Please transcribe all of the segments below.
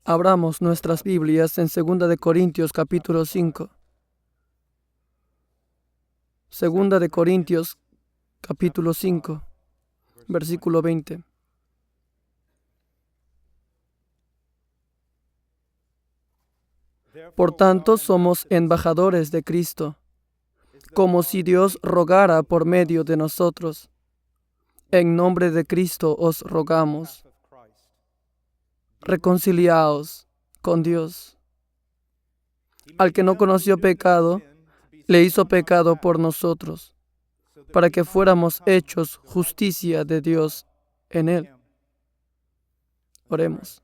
Abramos nuestras Biblias en 2 de Corintios capítulo 5. 2 de Corintios capítulo 5, versículo 20. Por tanto, somos embajadores de Cristo, como si Dios rogara por medio de nosotros. En nombre de Cristo os rogamos, reconciliaos con Dios. Al que no conoció pecado, le hizo pecado por nosotros, para que fuéramos hechos justicia de Dios en él. Oremos.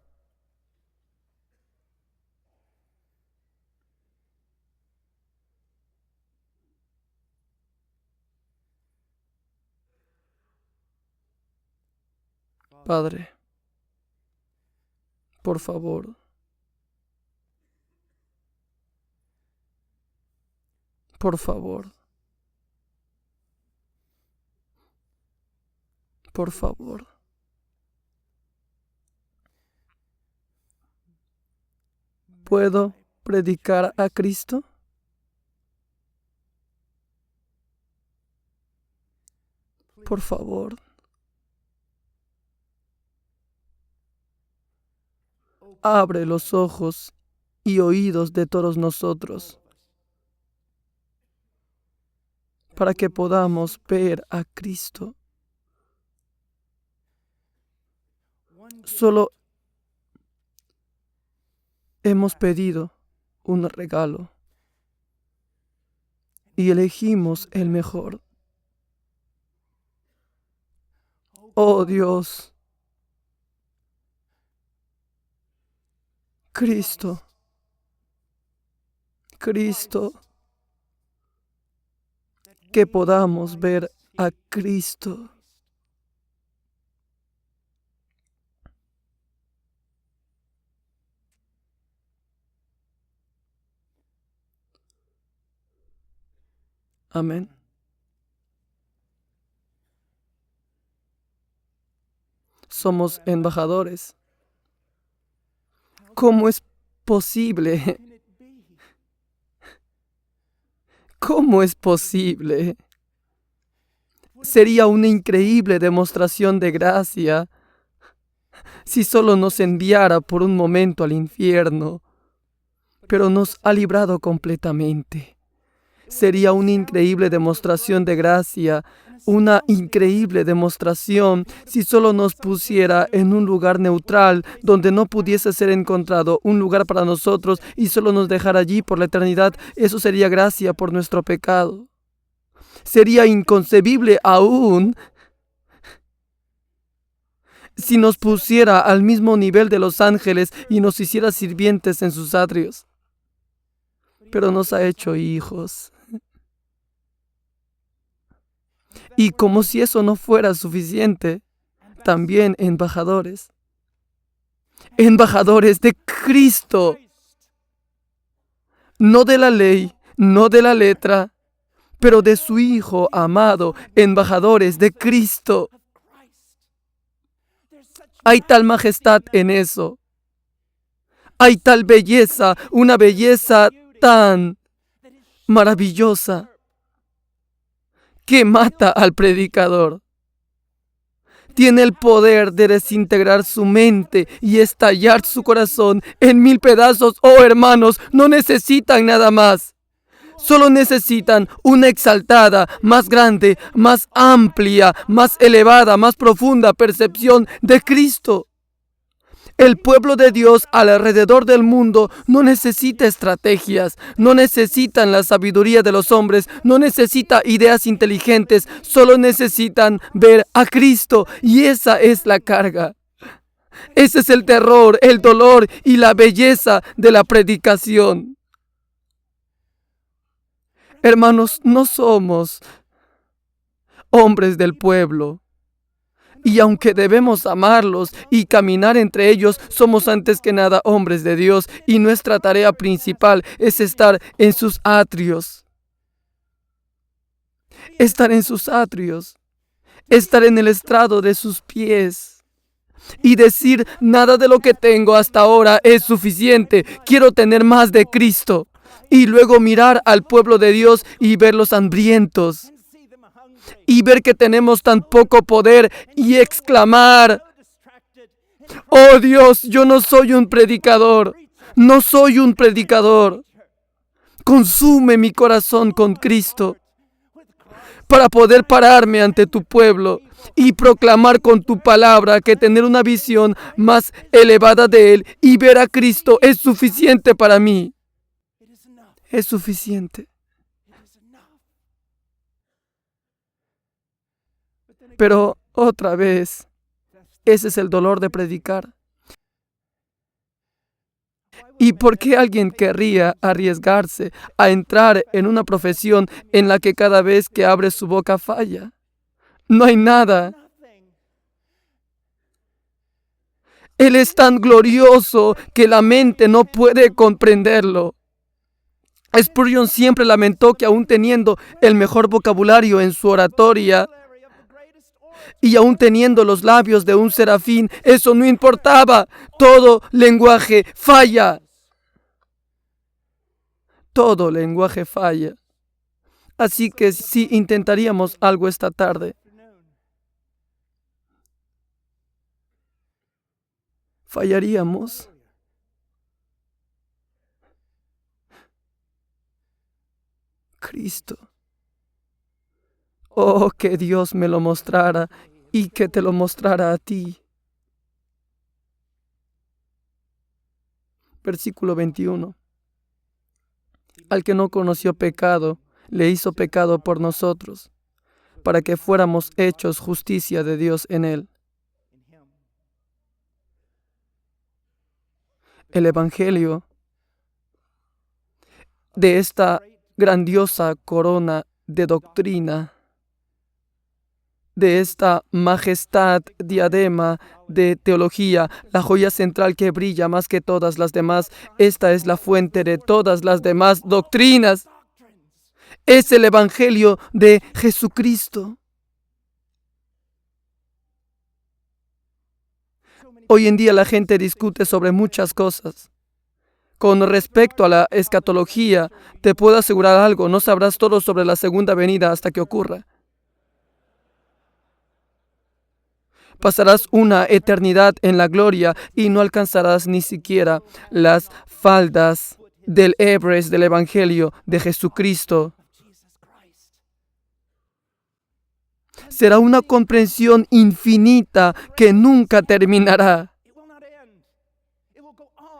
Padre, por favor, por favor, por favor. ¿Puedo predicar a Cristo? Por favor. Abre los ojos y oídos de todos nosotros para que podamos ver a Cristo. Solo hemos pedido un regalo y elegimos el mejor. Oh Dios, Cristo, que podamos ver a Cristo. Amén. Somos embajadores. ¿Cómo es posible? ¿Cómo es posible? Sería una increíble demostración de gracia si solo nos enviara por un momento al infierno, pero nos ha librado completamente. Sería una increíble demostración de gracia, una increíble demostración si solo nos pusiera en un lugar neutral donde no pudiese ser encontrado un lugar para nosotros y solo nos dejara allí por la eternidad. Eso sería gracia por nuestro pecado. Sería inconcebible aún si nos pusiera al mismo nivel de los ángeles y nos hiciera sirvientes en sus atrios. Pero nos ha hecho hijos. Y como si eso no fuera suficiente, también embajadores. Embajadores de Cristo. No de la ley, no de la letra, pero de su Hijo amado, embajadores de Cristo. Hay tal majestad en eso. Hay tal belleza, una belleza tan maravillosa que mata al predicador. Tiene el poder de desintegrar su mente y estallar su corazón en 1000 pedazos. Oh hermanos, no necesitan nada más. Solo necesitan una exaltada, más grande, más amplia, más elevada, más profunda percepción de Cristo. El pueblo de Dios alrededor del mundo no necesita estrategias, no necesitan la sabiduría de los hombres, no necesita ideas inteligentes, solo necesitan ver a Cristo y esa es la carga. Ese es el terror, el dolor y la belleza de la predicación. Hermanos, no somos hombres del pueblo. Y aunque debemos amarlos y caminar entre ellos, somos antes que nada hombres de Dios y nuestra tarea principal es estar en sus atrios. Estar en sus atrios. Estar en el estrado de sus pies. y decir: nada de lo que tengo hasta ahora es suficiente, quiero tener más de Cristo. Y luego mirar al pueblo de Dios y verlos hambrientos, y ver que tenemos tan poco poder y exclamar: oh Dios, yo no soy un predicador, no soy un predicador. Consume mi corazón con Cristo para poder pararme ante tu pueblo y proclamar con tu palabra que tener una visión más elevada de Él y ver a Cristo es suficiente para mí. Es suficiente. Pero otra vez, ese es el dolor de predicar. ¿Y por qué alguien querría arriesgarse a entrar en una profesión en la que cada vez que abre su boca falla? No hay nada. Él es tan glorioso que la mente no puede comprenderlo. Spurgeon siempre lamentó que aún teniendo el mejor vocabulario en su oratoria y aún teniendo los labios de un serafín, eso no importaba. Todo lenguaje falla. Todo lenguaje falla. Así que si intentaríamos algo esta tarde, fallaríamos. Cristo. Oh, que Dios me lo mostrara y que te lo mostrara a ti. Versículo 21. Al que no conoció pecado, le hizo pecado por nosotros, para que fuéramos hechos justicia de Dios en él. El Evangelio de esta grandiosa corona de doctrina, de esta majestad diadema de teología, la joya central que brilla más que todas las demás, esta es la fuente de todas las demás doctrinas. Es el Evangelio de Jesucristo. Hoy en día la gente discute sobre muchas cosas. Con respecto a la escatología, te puedo asegurar algo: no sabrás todo sobre la segunda venida hasta que ocurra. Pasarás una eternidad en la gloria y no alcanzarás ni siquiera las faldas del Everest del Evangelio de Jesucristo. Será una comprensión infinita que nunca terminará.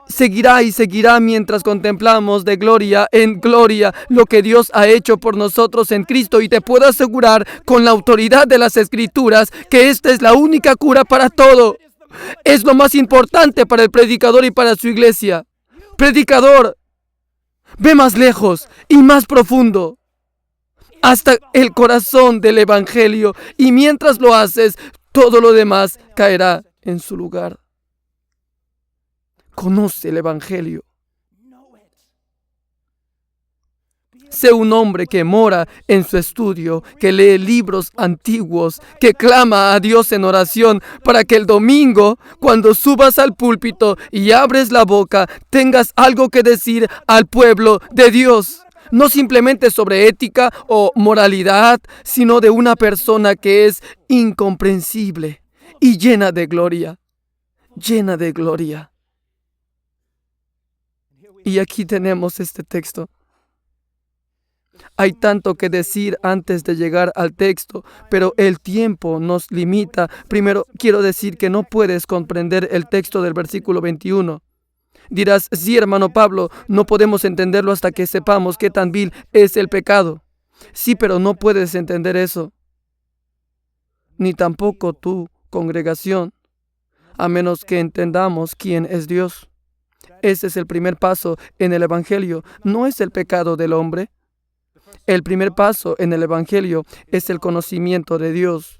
Seguirá y seguirá mientras contemplamos de gloria en gloria lo que Dios ha hecho por nosotros en Cristo, y te puedo asegurar con la autoridad de las Escrituras que esta es la única cura para todo. Es lo más importante para el predicador y para su iglesia. Predicador, ve más lejos y más profundo, hasta el corazón del Evangelio, y mientras lo haces, todo lo demás caerá en su lugar. Conoce el Evangelio. Sé un hombre que mora en su estudio, que lee libros antiguos, que clama a Dios en oración para que el domingo, cuando subas al púlpito y abres la boca, tengas algo que decir al pueblo de Dios. No simplemente sobre ética o moralidad, sino de una persona que es incomprensible y llena de gloria. Llena de gloria. Y aquí tenemos este texto. Hay tanto que decir antes de llegar al texto, pero el tiempo nos limita. Primero, quiero decir que no puedes comprender el texto del versículo 21. Dirás: sí, hermano Pablo, no podemos entenderlo hasta que sepamos qué tan vil es el pecado. Sí, pero no puedes entender eso. Ni tampoco tu congregación, a menos que entendamos quién es Dios. Ese es el primer paso en el Evangelio. No es el pecado del hombre. El primer paso en el Evangelio es el conocimiento de Dios.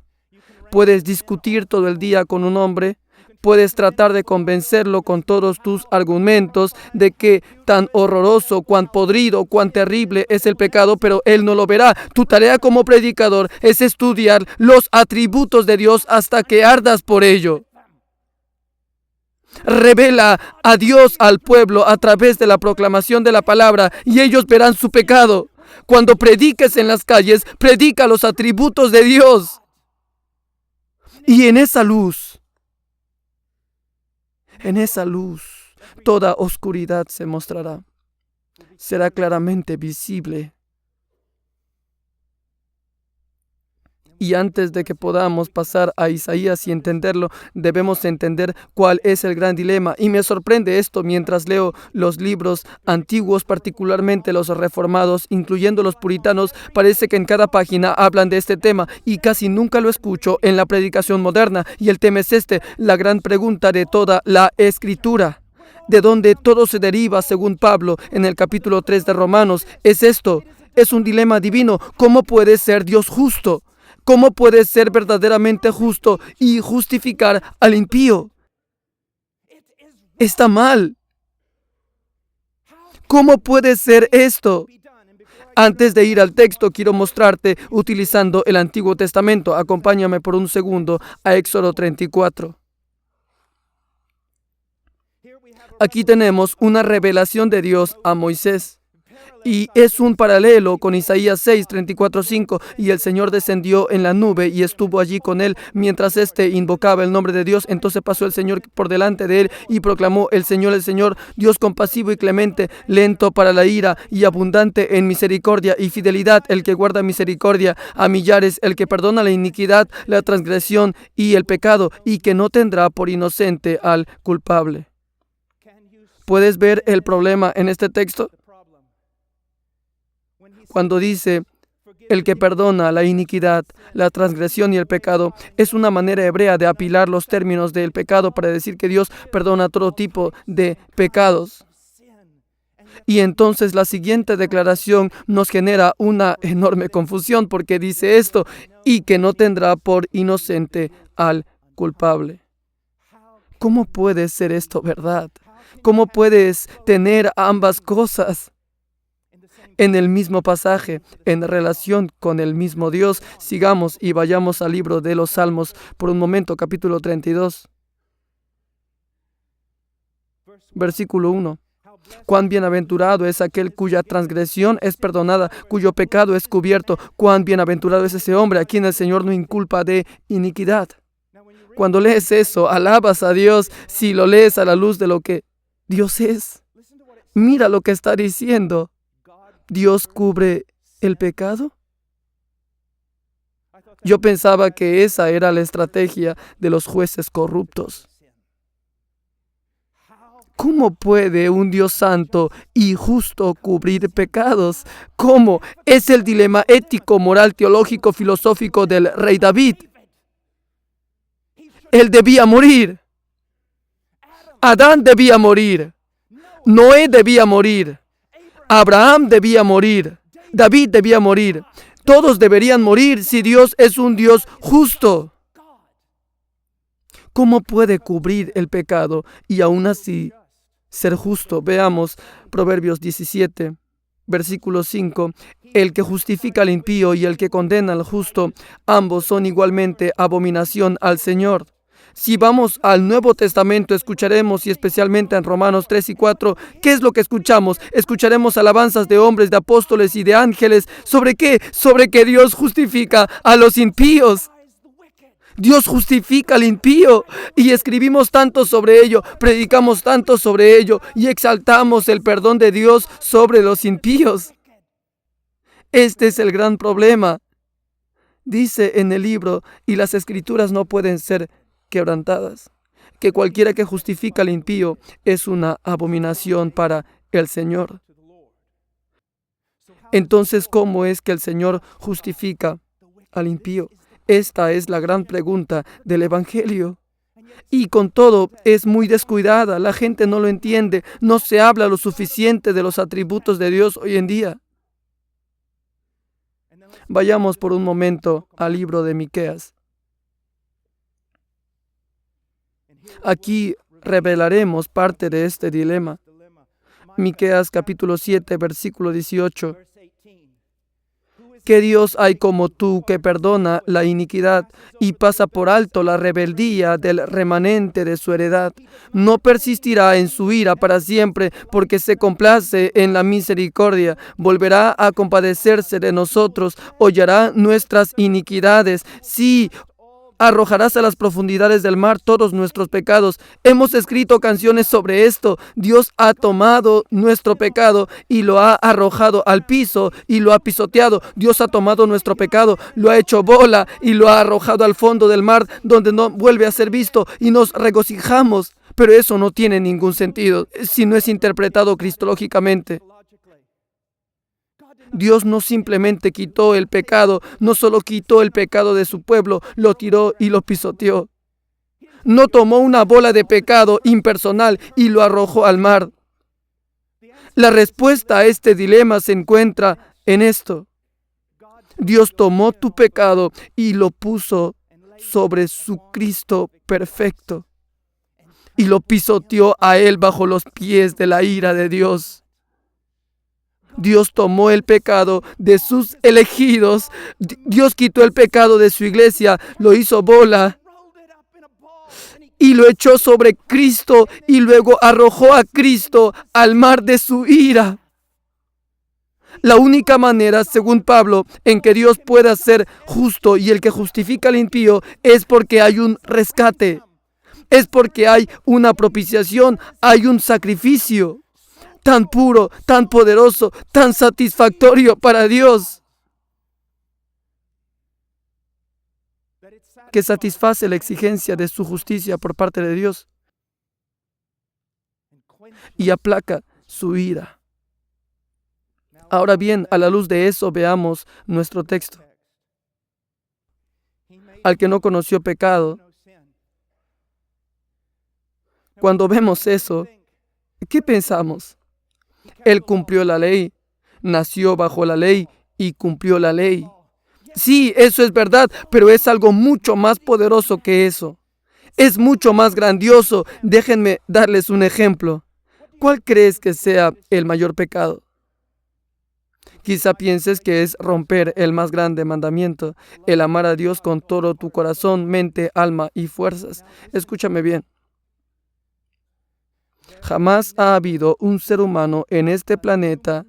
Puedes discutir todo el día con un hombre. Puedes tratar de convencerlo con todos tus argumentos de que tan horroroso, cuán podrido, cuán terrible es el pecado, pero él no lo verá. Tu tarea como predicador es estudiar los atributos de Dios hasta que ardas por ello. Revela a Dios al pueblo a través de la proclamación de la palabra y ellos verán su pecado. Cuando prediques en las calles, predica los atributos de Dios. Y en esa luz, toda oscuridad se mostrará. Será claramente visible. Y antes de que podamos pasar a Isaías y entenderlo, debemos entender cuál es el gran dilema. Y me sorprende esto mientras leo los libros antiguos, particularmente los reformados, incluyendo los puritanos. Parece que en cada página hablan de este tema y casi nunca lo escucho en la predicación moderna. Y el tema es este, la gran pregunta de toda la Escritura, de donde todo se deriva, según Pablo en el capítulo 3 de Romanos. Es esto, es un dilema divino. ¿Cómo puede ser Dios justo? ¿Cómo puede ser verdaderamente justo y justificar al impío? Está mal. ¿Cómo puede ser esto? Antes de ir al texto, quiero mostrarte utilizando el Antiguo Testamento. Acompáñame por un segundo a Éxodo 34. Aquí tenemos una revelación de Dios a Moisés. Y es un paralelo con Isaías 6, 34, 5. Y el Señor descendió en la nube y estuvo allí con él mientras éste invocaba el nombre de Dios. Entonces pasó el Señor por delante de él y proclamó: el Señor, Dios compasivo y clemente, lento para la ira y abundante en misericordia y fidelidad, el que guarda misericordia a millares, el que perdona la iniquidad, la transgresión y el pecado, y que no tendrá por inocente al culpable. ¿Puedes ver el problema en este texto? Cuando dice el que perdona la iniquidad, la transgresión y el pecado, es una manera hebrea de apilar los términos del pecado para decir que Dios perdona todo tipo de pecados. Y entonces la siguiente declaración nos genera una enorme confusión porque dice esto: y que no tendrá por inocente al culpable. ¿Cómo puede ser esto verdad? ¿Cómo puedes tener ambas cosas en el mismo pasaje, en relación con el mismo Dios? Sigamos y vayamos al libro de los Salmos por un momento, capítulo 32, versículo 1. Cuán bienaventurado es aquel cuya transgresión es perdonada, cuyo pecado es cubierto. Cuán bienaventurado es ese hombre a quien el Señor no inculpa de iniquidad. Cuando lees eso, alabas a Dios si lo lees a la luz de lo que Dios es. Mira lo que está diciendo. ¿Dios cubre el pecado? Yo pensaba que esa era la estrategia de los jueces corruptos. ¿Cómo puede un Dios santo y justo cubrir pecados? ¿Cómo? Es el dilema ético, moral, teológico, filosófico del rey David. Él debía morir. Adán debía morir. Noé debía morir. Abraham debía morir. David debía morir. Todos deberían morir si Dios es un Dios justo. ¿Cómo puede cubrir el pecado y aún así ser justo? Veamos Proverbios 17, versículo 5. El que justifica al impío y el que condena al justo, ambos son igualmente abominación al Señor. Si vamos al Nuevo Testamento, escucharemos, y especialmente en Romanos 3 y 4, ¿qué es lo que escuchamos? Escucharemos alabanzas de hombres, de apóstoles y de ángeles. ¿Sobre qué? Sobre que Dios justifica a los impíos. Dios justifica al impío y escribimos tanto sobre ello, predicamos tanto sobre ello y exaltamos el perdón de Dios sobre los impíos. Este es el gran problema. Dice en el libro, y las escrituras no pueden ser quebrantadas, que cualquiera que justifica al impío es una abominación para el Señor. Entonces, ¿cómo es que el Señor justifica al impío? Esta es la gran pregunta del Evangelio. Y con todo, es muy descuidada. La gente no lo entiende. No se habla lo suficiente de los atributos de Dios hoy en día. Vayamos por un momento al libro de Miqueas. Aquí revelaremos parte de este dilema. Miqueas capítulo 7, versículo 18. ¿Qué Dios hay como tú que perdona la iniquidad y pasa por alto la rebeldía del remanente de su heredad? No persistirá en su ira para siempre, porque se complace en la misericordia. Volverá a compadecerse de nosotros, hollará nuestras iniquidades. Sí, arrojarás a las profundidades del mar todos nuestros pecados. Hemos escrito canciones sobre esto. Dios ha tomado nuestro pecado y lo ha arrojado al piso y lo ha pisoteado. Dios ha tomado nuestro pecado, lo ha hecho bola y lo ha arrojado al fondo del mar, donde no vuelve a ser visto, y nos regocijamos. Pero eso no tiene ningún sentido si no es interpretado cristológicamente. Dios no simplemente quitó el pecado, no solo quitó el pecado de su pueblo, lo tiró y lo pisoteó. No tomó una bola de pecado impersonal y lo arrojó al mar. La respuesta a este dilema se encuentra en esto. Dios tomó tu pecado y lo puso sobre su Cristo perfecto y lo pisoteó a él bajo los pies de la ira de Dios. Dios tomó el pecado de sus elegidos. Dios quitó el pecado de su iglesia, lo hizo bola y lo echó sobre Cristo y luego arrojó a Cristo al mar de su ira. La única manera, según Pablo, en que Dios pueda ser justo y el que justifica al impío es porque hay un rescate. Es porque hay una propiciación, hay un sacrificio tan puro, tan poderoso, tan satisfactorio para Dios, que satisface la exigencia de su justicia por parte de Dios y aplaca su ira. Ahora bien, a la luz de eso, veamos nuestro texto. Al que no conoció pecado. Cuando vemos eso, ¿qué pensamos? Él cumplió la ley, nació bajo la ley y cumplió la ley. Sí, eso es verdad, pero es algo mucho más poderoso que eso. Es mucho más grandioso. Déjenme darles un ejemplo. ¿Cuál crees que sea el mayor pecado? Quizá pienses que es romper el más grande mandamiento, el amar a Dios con todo tu corazón, mente, alma y fuerzas. Escúchame bien. Jamás ha habido un ser humano en este planeta,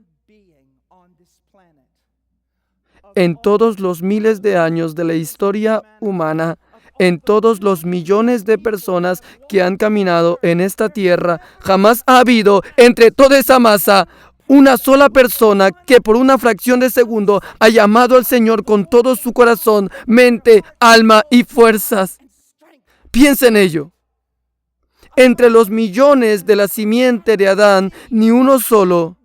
en todos los miles de años de la historia humana, en todos los millones de personas que han caminado en esta tierra, jamás ha habido entre toda esa masa una sola persona que por una fracción de segundo haya amado al Señor con todo su corazón, mente, alma y fuerzas. Piensa en ello. Entre los millones de la simiente de Adán, ni uno solo,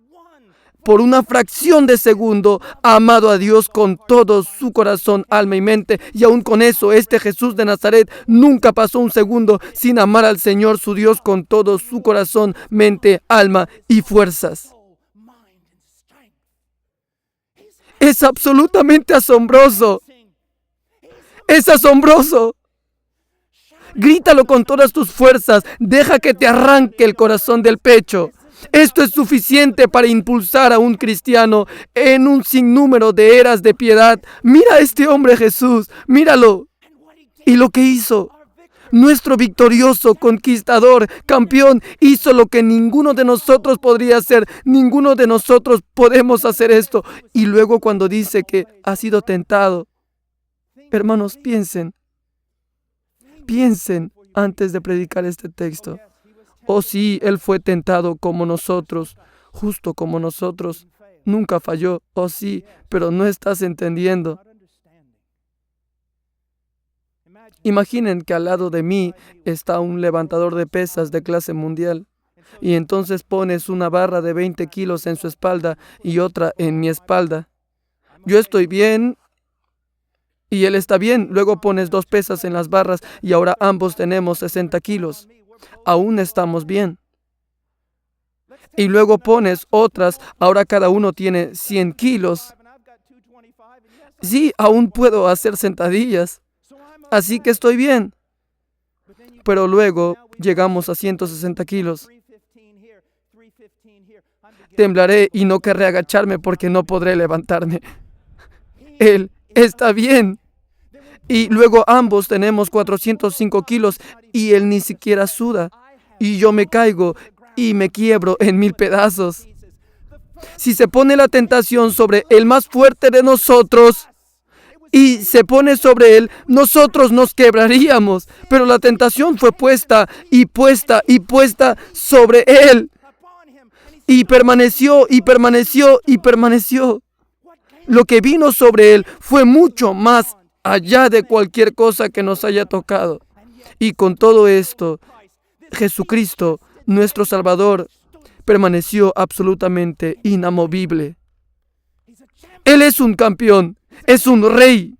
por una fracción de segundo, ha amado a Dios con todo su corazón, alma y mente. Y aún con eso, este Jesús de Nazaret nunca pasó un segundo sin amar al Señor su Dios con todo su corazón, mente, alma y fuerzas. Es absolutamente asombroso. Es asombroso. Grítalo con todas tus fuerzas. Deja que te arranque el corazón del pecho. Esto es suficiente para impulsar a un cristiano en un sinnúmero de eras de piedad. Mira a este hombre Jesús. Míralo. Y lo que hizo. Nuestro victorioso, conquistador, campeón, hizo lo que ninguno de nosotros podría hacer. Ninguno de nosotros podemos hacer esto. Y luego cuando dice que ha sido tentado. Hermanos, piensen antes de predicar este texto. Oh sí, Él fue tentado como nosotros, justo como nosotros. Nunca falló. Oh sí, pero no estás entendiendo. Imaginen que al lado de mí está un levantador de pesas de clase mundial. Y entonces pones una barra de 20 kilos en su espalda y otra en mi espalda. Yo estoy bien y él está bien. Luego pones 2 pesas en las barras y ahora ambos tenemos 60 kilos. Aún estamos bien. Y luego pones otras, ahora cada uno tiene 100 kilos. Sí, aún puedo hacer sentadillas. Así que estoy bien. Pero luego llegamos a 160 kilos. Temblaré y no querré agacharme porque no podré levantarme. Él está bien. Y luego ambos tenemos 405 kilos y Él ni siquiera suda. Y yo me caigo y me quiebro en 1000 pedazos. Si se pone la tentación sobre el más fuerte de nosotros y se pone sobre Él, nosotros nos quebraríamos. Pero la tentación fue puesta y puesta y puesta sobre Él. Y permaneció y permaneció y permaneció. Lo que vino sobre Él fue mucho más allá de cualquier cosa que nos haya tocado. Y con todo esto, Jesucristo, nuestro Salvador, permaneció absolutamente inamovible. Él es un campeón, es un rey.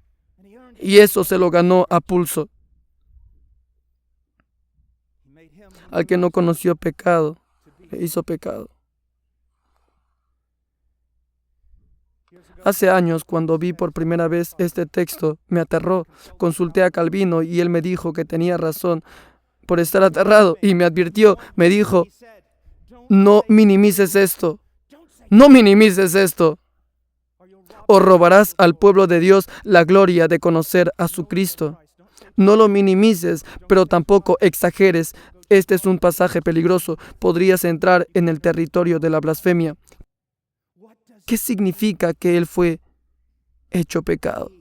Y eso se lo ganó a pulso. Al que no conoció pecado, le hizo pecado. Hace años, cuando vi por primera vez este texto, me aterró. Consulté a Calvino y él me dijo que tenía razón por estar aterrado. Y me advirtió, me dijo, no minimices esto. No minimices esto. O robarás al pueblo de Dios la gloria de conocer a su Cristo. No lo minimices, pero tampoco exageres. Este es un pasaje peligroso. Podrías entrar en el territorio de la blasfemia. ¿Qué significa que Él fue hecho pecado?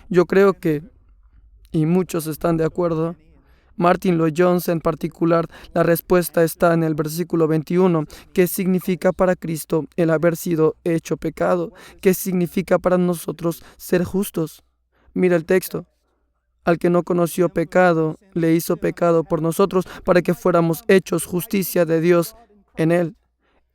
Yo creo que, y muchos están de acuerdo, Martin Lloyd-Jones en particular, la respuesta está en el versículo 21. ¿Qué significa para Cristo el haber sido hecho pecado? ¿Qué significa para nosotros ser justos? Mira el texto. Al que no conoció pecado, le hizo pecado por nosotros para que fuéramos hechos justicia de Dios en Él.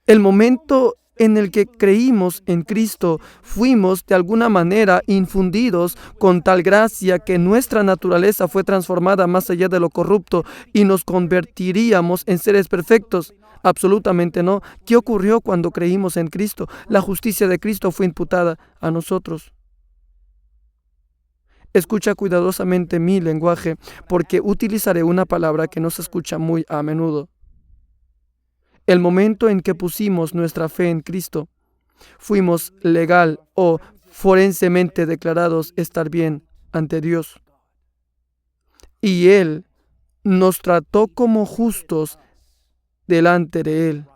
El momento en el que creímos en Cristo, fuimos de alguna manera infundidos con tal gracia que nuestra naturaleza fue transformada más allá de lo corrupto y nos convertiríamos en seres perfectos. Absolutamente no. ¿Qué ocurrió cuando creímos en Cristo? La justicia de Cristo fue imputada a nosotros. Escucha cuidadosamente mi lenguaje, porque utilizaré una palabra que no se escucha muy a menudo. El momento en que pusimos nuestra fe en Cristo, fuimos legal o forensemente declarados estar bien ante Dios. Y Él nos trató como justos delante de Él.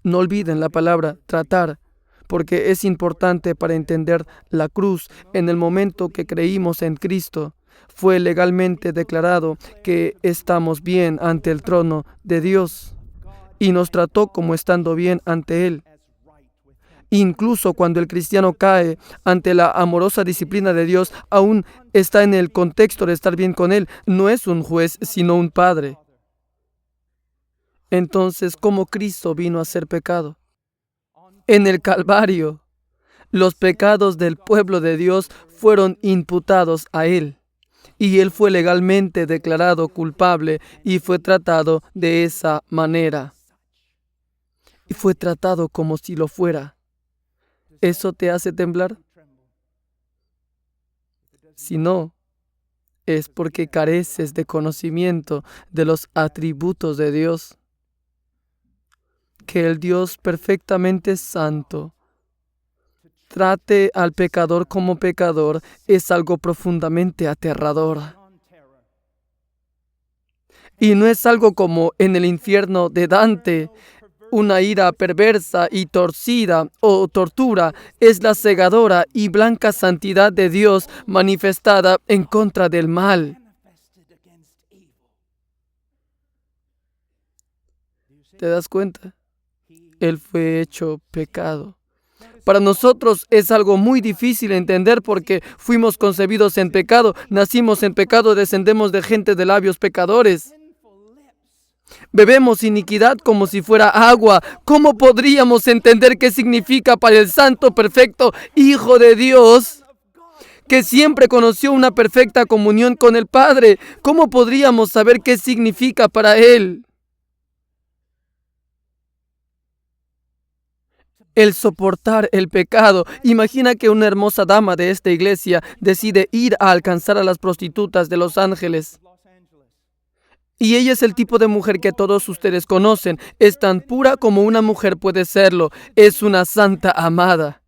No olviden la palabra tratar, porque es importante para entender la cruz. En el momento que creímos en Cristo, fue legalmente declarado que estamos bien ante el trono de Dios y nos trató como estando bien ante Él. Incluso cuando el cristiano cae ante la amorosa disciplina de Dios, aún está en el contexto de estar bien con Él. No es un juez, sino un padre. Entonces, ¿cómo Cristo vino a ser pecado? En el Calvario, los pecados del pueblo de Dios fueron imputados a Él. Y Él fue legalmente declarado culpable y fue tratado de esa manera. Y fue tratado como si lo fuera. ¿Eso te hace temblar? Si no, es porque careces de conocimiento de los atributos de Dios. Que el Dios perfectamente santo trate al pecador como pecador es algo profundamente aterrador. Y no es algo como en el infierno de Dante, una ira perversa y torcida o tortura. Es la cegadora y blanca santidad de Dios manifestada en contra del mal. ¿Te das cuenta? Él fue hecho pecado. Para nosotros es algo muy difícil entender porque fuimos concebidos en pecado, nacimos en pecado, descendemos de gente de labios pecadores. Bebemos iniquidad como si fuera agua. ¿Cómo podríamos entender qué significa para el santo, perfecto Hijo de Dios, que siempre conoció una perfecta comunión con el Padre? ¿Cómo podríamos saber qué significa para Él el soportar el pecado? Imagina que una hermosa dama de esta iglesia decide ir a alcanzar a las prostitutas de Los Ángeles. Y ella es el tipo de mujer que todos ustedes conocen. Es tan pura como una mujer puede serlo. Es una santa amada.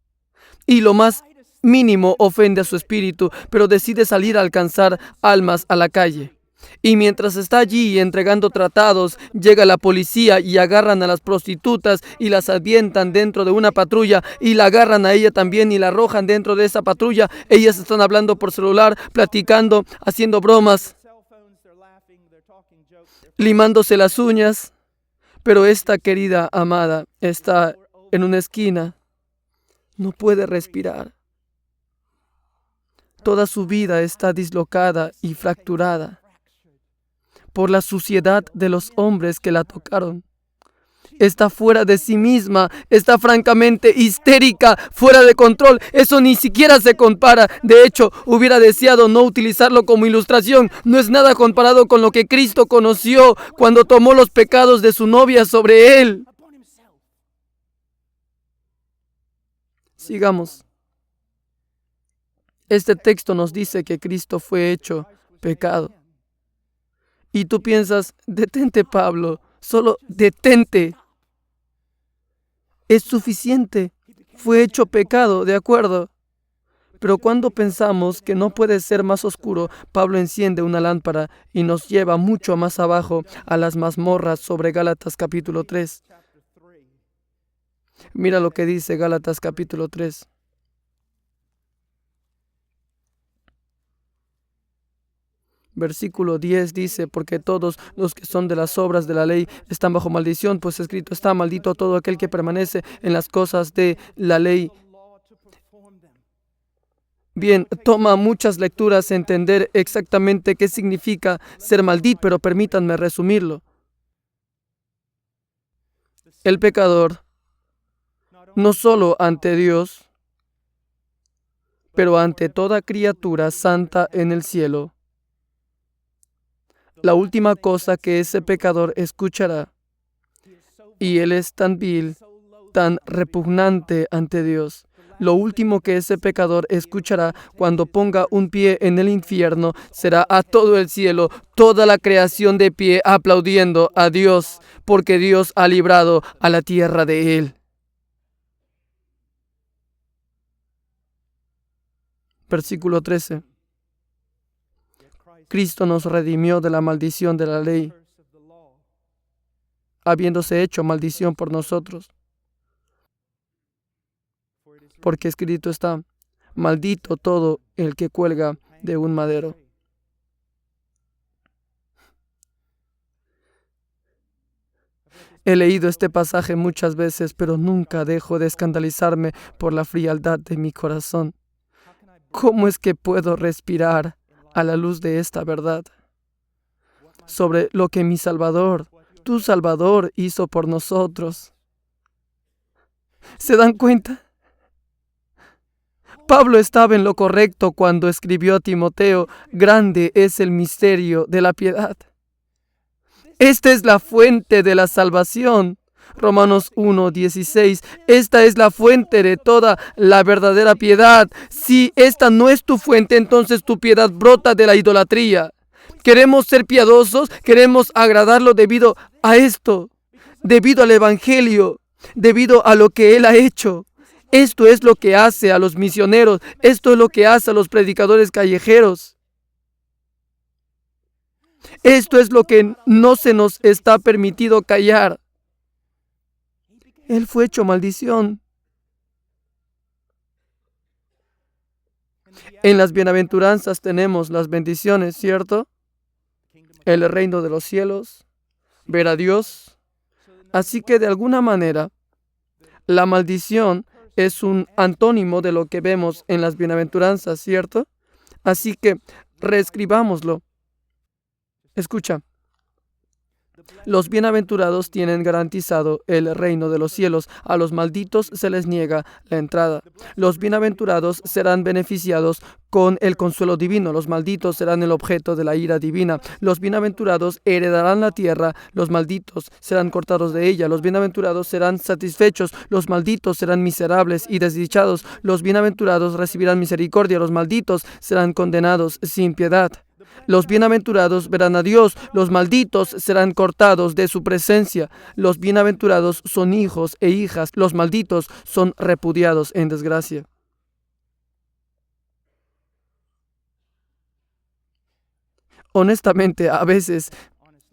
Y lo más mínimo ofende a su espíritu, pero decide salir a alcanzar almas a la calle. Y mientras está allí entregando tratados, llega la policía y agarran a las prostitutas y las avientan dentro de una patrulla y la agarran a ella también y la arrojan dentro de esa patrulla. Ellas están hablando por celular, platicando, haciendo bromas, limándose las uñas. Pero esta querida amada está en una esquina. No puede respirar. Toda su vida está dislocada y fracturada por la suciedad de los hombres que la tocaron. Está fuera de sí misma, está francamente histérica, fuera de control. Eso ni siquiera se compara. De hecho, hubiera deseado no utilizarlo como ilustración. No es nada comparado con lo que Cristo conoció cuando tomó los pecados de su novia sobre él. Sigamos. Este texto nos dice que Cristo fue hecho pecado. Y tú piensas, detente, Pablo, solo detente. Es suficiente. Fue hecho pecado, ¿de acuerdo? Pero cuando pensamos que no puede ser más oscuro, Pablo enciende una lámpara y nos lleva mucho más abajo a las mazmorras sobre Gálatas capítulo 3. Mira lo que dice Gálatas capítulo 3. Versículo 10 dice, porque todos los que son de las obras de la ley están bajo maldición, pues escrito está, maldito todo aquel que permanece en las cosas de la ley. Bien, toma muchas lecturas entender exactamente qué significa ser maldito, pero permítanme resumirlo. El pecador, no solo ante Dios, pero ante toda criatura santa en el cielo, la última cosa que ese pecador escuchará, y él es tan vil, tan repugnante ante Dios, lo último que ese pecador escuchará cuando ponga un pie en el infierno será a todo el cielo, toda la creación de pie aplaudiendo a Dios, porque Dios ha librado a la tierra de él. Versículo 13. Cristo nos redimió de la maldición de la ley, habiéndose hecho maldición por nosotros. Porque escrito está, maldito todo el que cuelga de un madero. He leído este pasaje muchas veces, pero nunca dejo de escandalizarme por la frialdad de mi corazón. ¿Cómo es que puedo respirar a la luz de esta verdad sobre lo que mi Salvador, tu Salvador, hizo por nosotros? ¿Se dan cuenta? Pablo estaba en lo correcto cuando escribió a Timoteo, grande es el misterio de la piedad. Esta es la fuente de la salvación. Romanos 1:16. Esta es la fuente de toda la verdadera piedad. Si esta no es tu fuente, entonces tu piedad brota de la idolatría. Queremos ser piadosos, queremos agradarlo debido a esto, debido al Evangelio, debido a lo que Él ha hecho. Esto es lo que hace a los misioneros, esto es lo que hace a los predicadores callejeros. Esto es lo que no se nos está permitido callar. Él fue hecho maldición. En las bienaventuranzas tenemos las bendiciones, ¿cierto? El reino de los cielos, ver a Dios. Así que de alguna manera, la maldición es un antónimo de lo que vemos en las bienaventuranzas, ¿cierto? Así que reescribámoslo. Escucha. Los bienaventurados tienen garantizado el reino de los cielos. A los malditos se les niega la entrada. Los bienaventurados serán beneficiados con el consuelo divino. Los malditos serán el objeto de la ira divina. Los bienaventurados heredarán la tierra. Los malditos serán cortados de ella. Los bienaventurados serán satisfechos. Los malditos serán miserables y desdichados. Los bienaventurados recibirán misericordia. Los malditos serán condenados sin piedad. Los bienaventurados verán a Dios, los malditos serán cortados de su presencia. Los bienaventurados son hijos e hijas, los malditos son repudiados en desgracia. Honestamente, a veces,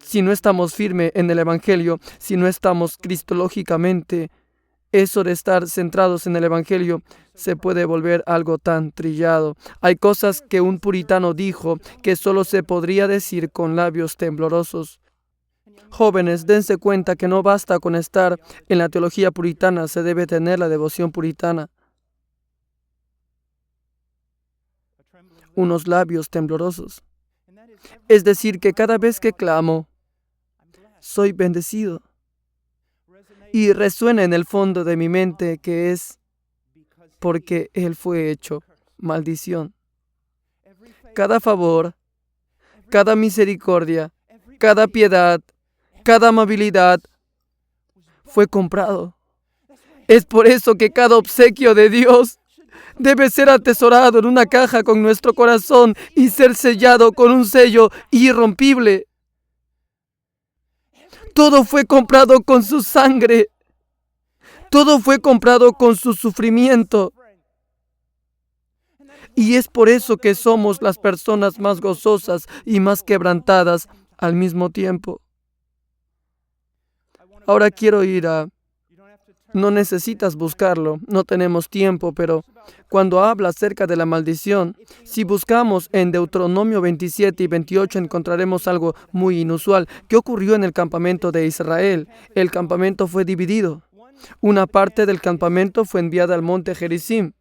si no estamos firmes en el Evangelio, si no estamos cristológicamente, eso de estar centrados en el Evangelio se puede volver algo tan trillado. Hay cosas que un puritano dijo que solo se podría decir con labios temblorosos. Jóvenes, dense cuenta que no basta con estar en la teología puritana, se debe tener la devoción puritana. Unos labios temblorosos. Es decir, que cada vez que clamo, soy bendecido. Y resuena en el fondo de mi mente que es porque Él fue hecho maldición. Cada favor, cada misericordia, cada piedad, cada amabilidad fue comprado. Es por eso que cada obsequio de Dios debe ser atesorado en una caja con nuestro corazón y ser sellado con un sello irrompible. Todo fue comprado con su sangre. Todo fue comprado con su sufrimiento. Y es por eso que somos las personas más gozosas y más quebrantadas al mismo tiempo. Ahora quiero ir a... No necesitas buscarlo, no tenemos tiempo, pero cuando habla acerca de la maldición, si buscamos en Deuteronomio 27 y 28 encontraremos algo muy inusual. ¿Qué ocurrió en el campamento de Israel? El campamento fue dividido. Una parte del campamento fue enviada al monte Gerizim,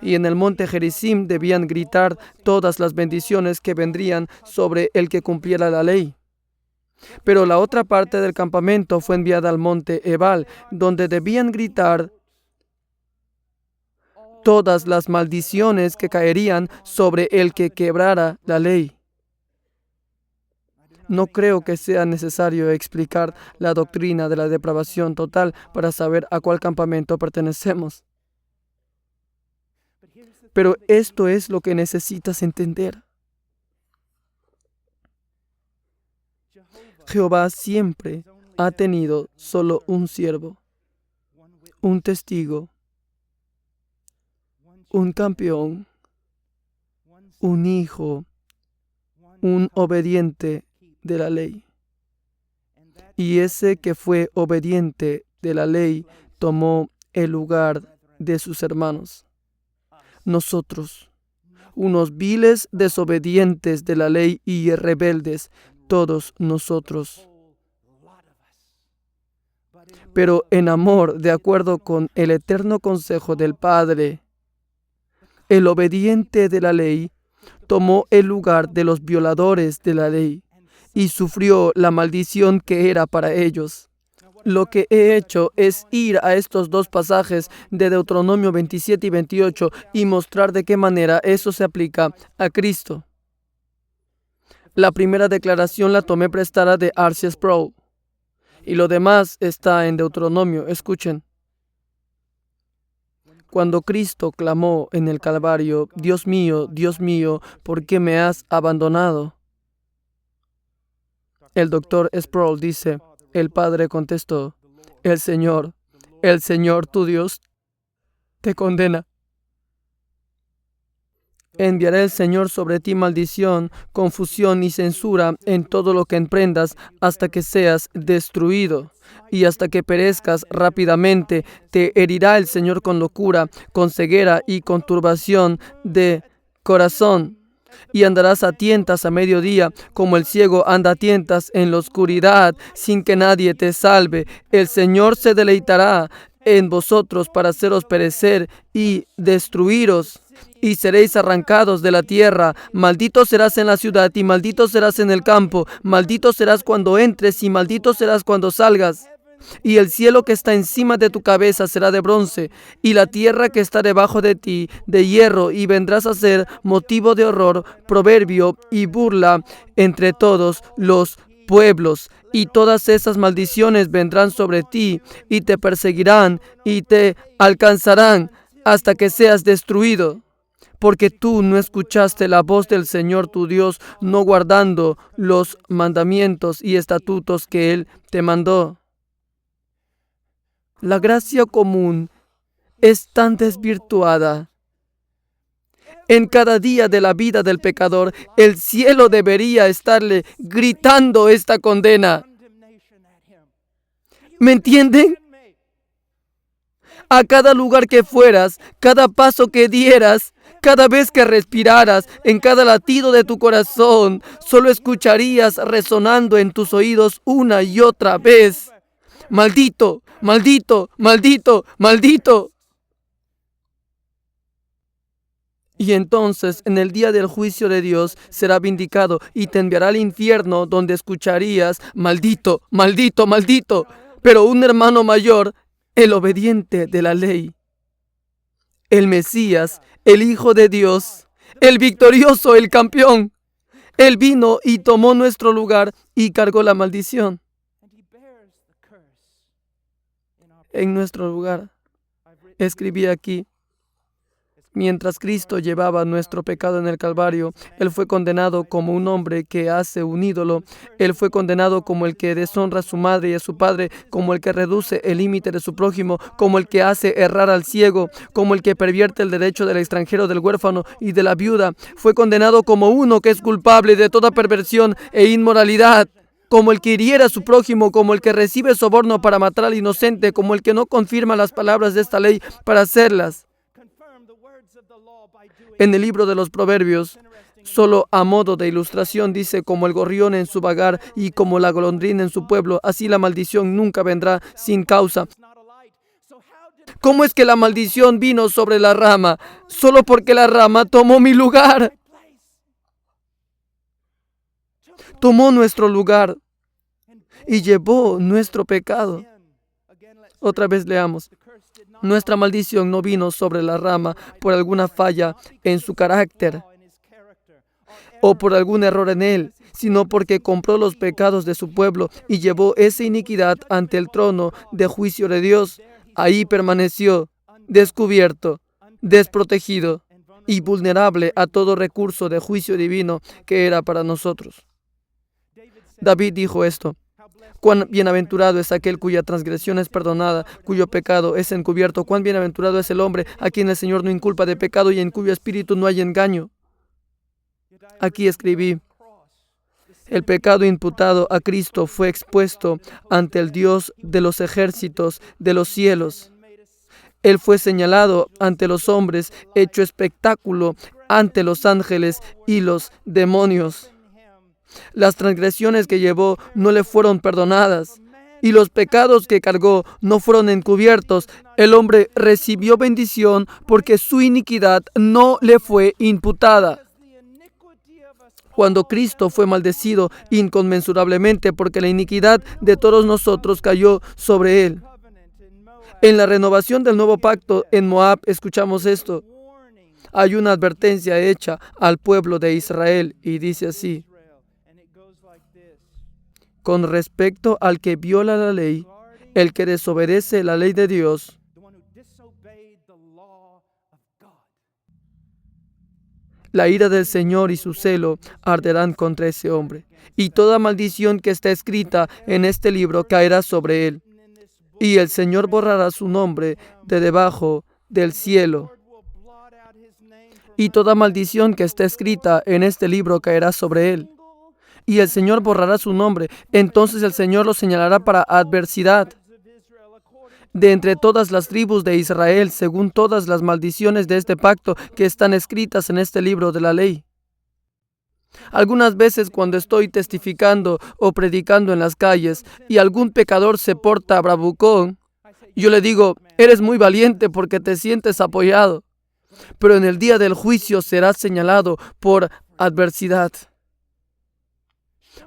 y en el monte Gerizim debían gritar todas las bendiciones que vendrían sobre el que cumpliera la ley. Pero la otra parte del campamento fue enviada al monte Ebal, donde debían gritar todas las maldiciones que caerían sobre el que quebrara la ley. No creo que sea necesario explicar la doctrina de la depravación total para saber a cuál campamento pertenecemos. Pero esto es lo que necesitas entender. Jehová siempre ha tenido solo un siervo, un testigo, un campeón, un hijo, un obediente de la ley. Y ese que fue obediente de la ley tomó el lugar de sus hermanos. Nosotros, unos viles desobedientes de la ley y rebeldes, todos nosotros. Pero en amor, de acuerdo con el eterno consejo del Padre, el obediente de la ley tomó el lugar de los violadores de la ley y sufrió la maldición que era para ellos. Lo que he hecho es ir a estos dos pasajes de Deuteronomio 27 y 28 y mostrar de qué manera eso se aplica a Cristo. La primera declaración la tomé prestada de R.C. Sproul. Y lo demás está en Deuteronomio. Escuchen. Cuando Cristo clamó en el Calvario, Dios mío, ¿por qué me has abandonado? El doctor Sproul dice, el Padre contestó, el Señor tu Dios, te condena. Enviará el Señor sobre ti maldición, confusión y censura en todo lo que emprendas hasta que seas destruido. Y hasta que perezcas rápidamente, te herirá el Señor con locura, con ceguera y con turbación de corazón. Y andarás a tientas a mediodía, como el ciego anda a tientas en la oscuridad, sin que nadie te salve. El Señor se deleitará en vosotros para haceros perecer y destruiros. Y seréis arrancados de la tierra. Maldito serás en la ciudad y maldito serás en el campo. Maldito serás cuando entres y maldito serás cuando salgas. Y el cielo que está encima de tu cabeza será de bronce, y la tierra que está debajo de ti de hierro, y vendrás a ser motivo de horror, proverbio y burla entre todos los pueblos. Y todas esas maldiciones vendrán sobre ti, y te perseguirán, y te alcanzarán hasta que seas destruido. porque tú no escuchaste la voz del Señor tu Dios, no guardando los mandamientos y estatutos que Él te mandó. La gracia común es tan desvirtuada. En cada día de la vida del pecador, el cielo debería estarle gritando esta condena. ¿Me entienden? A cada lugar que fueras, cada paso que dieras, cada vez que respiraras, en cada latido de tu corazón, solo escucharías resonando en tus oídos una y otra vez: maldito, maldito, maldito, maldito. Y entonces, en el día del juicio de Dios, será vindicado y te enviará al infierno, donde escucharías: maldito, maldito, maldito. Pero un hermano mayor, el obediente de la ley, el Mesías, el Hijo de Dios, el victorioso, el campeón, Él vino y tomó nuestro lugar y cargó la maldición en nuestro lugar. Escribí aquí: mientras Cristo llevaba nuestro pecado en el Calvario, Él fue condenado como un hombre que hace un ídolo. Él fue condenado como el que deshonra a su madre y a su padre, como el que reduce el límite de su prójimo, como el que hace errar al ciego, como el que pervierte el derecho del extranjero, del huérfano y de la viuda. Fue condenado como uno que es culpable de toda perversión e inmoralidad, como el que hiriera a su prójimo, como el que recibe soborno para matar al inocente, como el que no confirma las palabras de esta ley para hacerlas. En el libro de los Proverbios, solo a modo de ilustración, dice: como el gorrión en su vagar y como la golondrina en su pueblo, así la maldición nunca vendrá sin causa. ¿Cómo es que la maldición vino sobre la rama? Solo porque la rama tomó mi lugar. Tomó nuestro lugar y llevó nuestro pecado. Otra vez leamos: nuestra maldición no vino sobre la rama por alguna falla en su carácter o por algún error en él, sino porque compró los pecados de su pueblo y llevó esa iniquidad ante el trono de juicio de Dios. Ahí permaneció, descubierto, desprotegido y vulnerable a todo recurso de juicio divino que era para nosotros. David dijo esto: cuán bienaventurado es aquel cuya transgresión es perdonada, cuyo pecado es encubierto. Cuán bienaventurado es el hombre a quien el Señor no inculpa de pecado y en cuyo espíritu no hay engaño. Aquí escribí: el pecado imputado a Cristo fue expuesto ante el Dios de los ejércitos de los cielos. Él fue señalado ante los hombres, hecho espectáculo ante los ángeles y los demonios. Las transgresiones que llevó no le fueron perdonadas y los pecados que cargó no fueron encubiertos. El hombre recibió bendición porque su iniquidad no le fue imputada. Cuando Cristo fue maldecido inconmensurablemente porque la iniquidad de todos nosotros cayó sobre Él. En la renovación del nuevo pacto en Moab escuchamos esto. Hay una advertencia hecha al pueblo de Israel y dice así: con respecto al que viola la ley, el que desobedece la ley de Dios, la ira del Señor y su celo arderán contra ese hombre, y toda maldición que está escrita en este libro caerá sobre él, y el Señor borrará su nombre de debajo del cielo. Y toda maldición que está escrita en este libro caerá sobre él, y el Señor borrará su nombre. Entonces el Señor lo señalará para adversidad de entre todas las tribus de Israel, según todas las maldiciones de este pacto que están escritas en este libro de la ley. Algunas veces cuando estoy testificando o predicando en las calles y algún pecador se porta bravucón, yo le digo: eres muy valiente porque te sientes apoyado, pero en el día del juicio serás señalado por adversidad.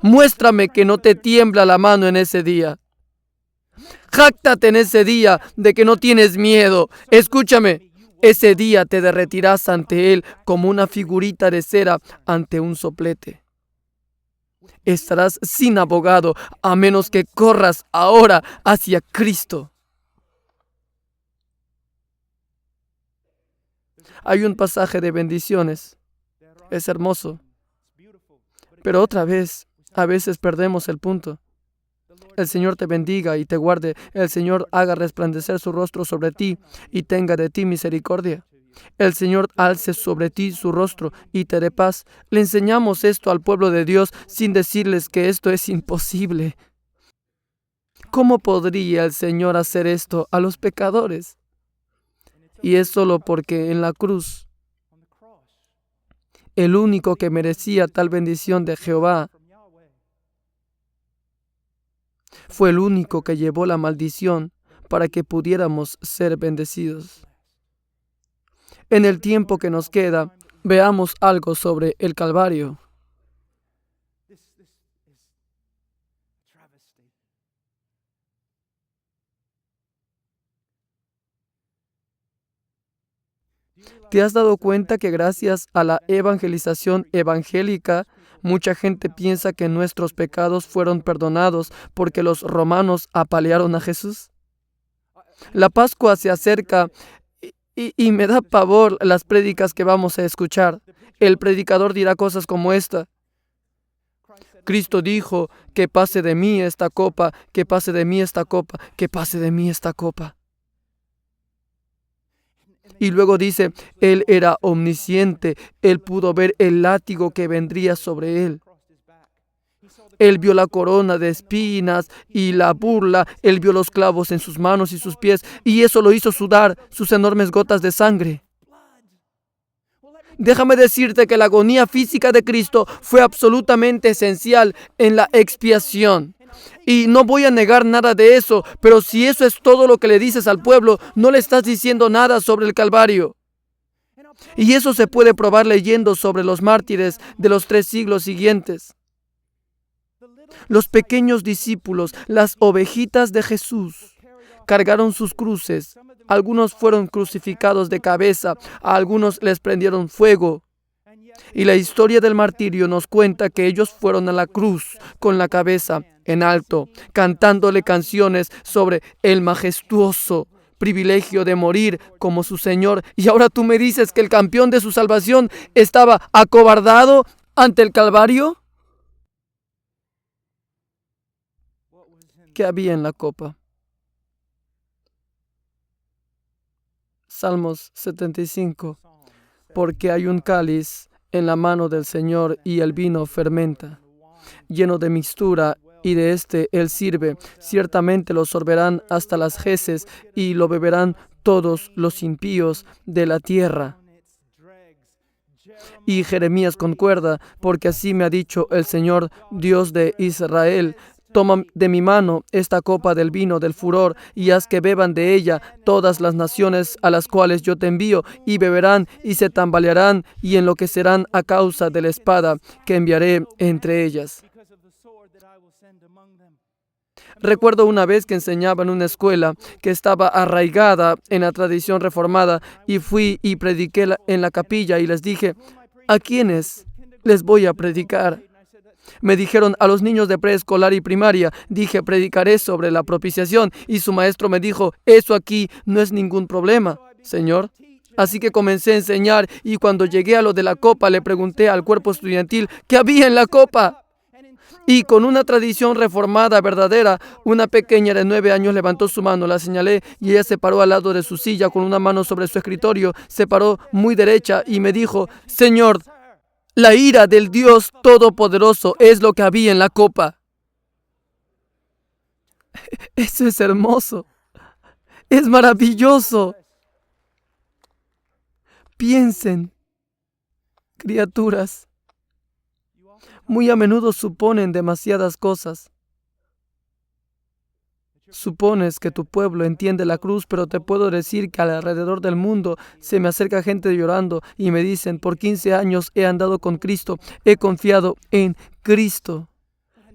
Muéstrame que no te tiembla la mano en ese día. Jáctate en ese día de que no tienes miedo. Escúchame, ese día te derretirás ante Él como una figurita de cera ante un soplete. Estarás sin abogado a menos que corras ahora hacia Cristo. Hay un pasaje de bendiciones. Es hermoso. Pero otra vez, a veces perdemos el punto. El Señor te bendiga y te guarde. El Señor haga resplandecer su rostro sobre ti y tenga de ti misericordia. El Señor alce sobre ti su rostro y te dé paz. Le enseñamos esto al pueblo de Dios sin decirles que esto es imposible. ¿Cómo podría el Señor hacer esto a los pecadores? Y es solo porque en la cruz, el único que merecía tal bendición de Jehová fue el único que llevó la maldición para que pudiéramos ser bendecidos. En el tiempo que nos queda, veamos algo sobre el Calvario. ¿Te has dado cuenta que gracias a la evangelización evangélica, mucha gente piensa que nuestros pecados fueron perdonados porque los romanos apalearon a Jesús? La Pascua se acerca y me da pavor las prédicas que vamos a escuchar. El predicador dirá cosas como esta. Cristo dijo, que pase de mí esta copa, que pase de mí esta copa, que pase de mí esta copa. Y luego dice, Él era omnisciente, Él pudo ver el látigo que vendría sobre Él. Él vio la corona de espinas y la burla, Él vio los clavos en sus manos y sus pies, y eso lo hizo sudar sus enormes gotas de sangre. Déjame decirte que la agonía física de Cristo fue absolutamente esencial en la expiación. Y no voy a negar nada de eso, pero si eso es todo lo que le dices al pueblo, no le estás diciendo nada sobre el Calvario. Y eso se puede probar leyendo sobre los mártires de los 3 siglos siguientes. Los pequeños discípulos, las ovejitas de Jesús, cargaron sus cruces. Algunos fueron crucificados de cabeza, a algunos les prendieron fuego. Y la historia del martirio nos cuenta que ellos fueron a la cruz con la cabeza en alto, cantándole canciones sobre el majestuoso privilegio de morir como su Señor. Y ahora tú me dices que el campeón de su salvación estaba acobardado ante el Calvario. ¿Qué había en la copa? Salmos 75. Porque hay un cáliz en la mano del Señor y el vino fermenta, lleno de mixtura, y de este Él sirve. Ciertamente lo sorberán hasta las heces y lo beberán todos los impíos de la tierra. Y Jeremías concuerda, porque así me ha dicho el Señor, Dios de Israel. Toma de mi mano esta copa del vino del furor y haz que beban de ella todas las naciones a las cuales yo te envío, y beberán y se tambalearán y enloquecerán a causa de la espada que enviaré entre ellas. Recuerdo una vez que enseñaba en una escuela que estaba arraigada en la tradición reformada y fui y prediqué en la capilla y les dije, ¿a quiénes les voy a predicar? Me dijeron, a los niños de preescolar y primaria. Dije, predicaré sobre la propiciación. Y su maestro me dijo, eso aquí no es ningún problema, señor. Así que comencé a enseñar y cuando llegué a lo de la copa le pregunté al cuerpo estudiantil, ¿qué había en la copa? Y con una tradición reformada verdadera, una pequeña de 9 años levantó su mano, la señalé y ella se paró al lado de su silla con una mano sobre su escritorio, se paró muy derecha y me dijo, Señor, la ira del Dios Todopoderoso es lo que había en la copa. Eso es hermoso. Es maravilloso. Piensen, criaturas. Muy a menudo suponen demasiadas cosas. Supones que tu pueblo entiende la cruz, pero te puedo decir que alrededor del mundo se me acerca gente llorando y me dicen, por 15 años he andado con Cristo, he confiado en Cristo.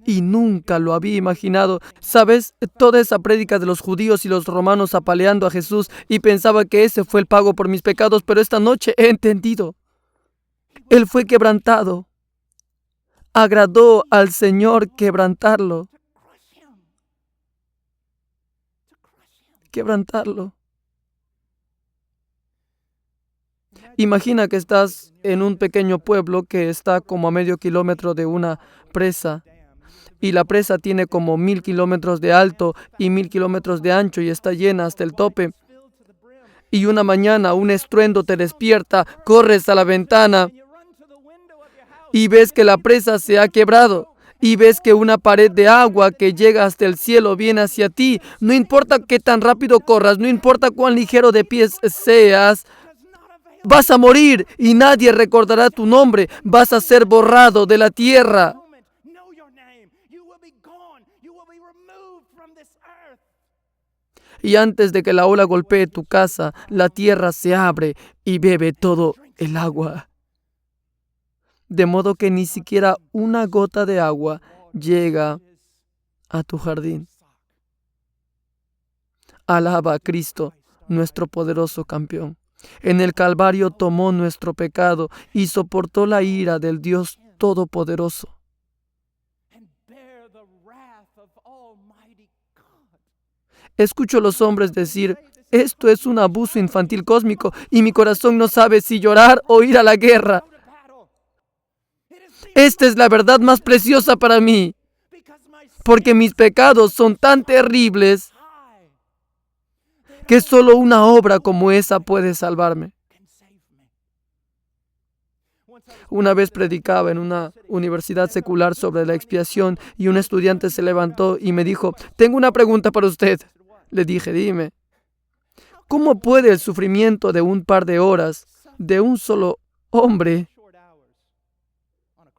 Y nunca lo había imaginado. ¿Sabes? Toda esa prédica de los judíos y los romanos apaleando a Jesús y pensaba que ese fue el pago por mis pecados, pero esta noche he entendido. Él fue quebrantado. Agradó al Señor quebrantarlo. Quebrantarlo. Imagina que estás en un pequeño pueblo que está como a medio kilómetro de una presa. Y la presa tiene como 1000 kilómetros de alto y 1000 kilómetros de ancho y está llena hasta el tope. Y una mañana un estruendo te despierta, corres a la ventana y ves que la presa se ha quebrado. Y ves que una pared de agua que llega hasta el cielo viene hacia ti. No importa qué tan rápido corras, no importa cuán ligero de pies seas, vas a morir y nadie recordará tu nombre. Vas a ser borrado de la tierra. Y antes de que la ola golpee tu casa, la tierra se abre y bebe todo el agua. De modo que ni siquiera una gota de agua llega a tu jardín. Alaba a Cristo, nuestro poderoso campeón. En el Calvario tomó nuestro pecado y soportó la ira del Dios Todopoderoso. Escucho a los hombres decir, esto es un abuso infantil cósmico y mi corazón no sabe si llorar o ir a la guerra. Esta es la verdad más preciosa para mí, porque mis pecados son tan terribles que solo una obra como esa puede salvarme. Una vez predicaba en una universidad secular sobre la expiación y un estudiante se levantó y me dijo, tengo una pregunta para usted. Le dije, dime, ¿cómo puede el sufrimiento de un par de horas de un solo hombre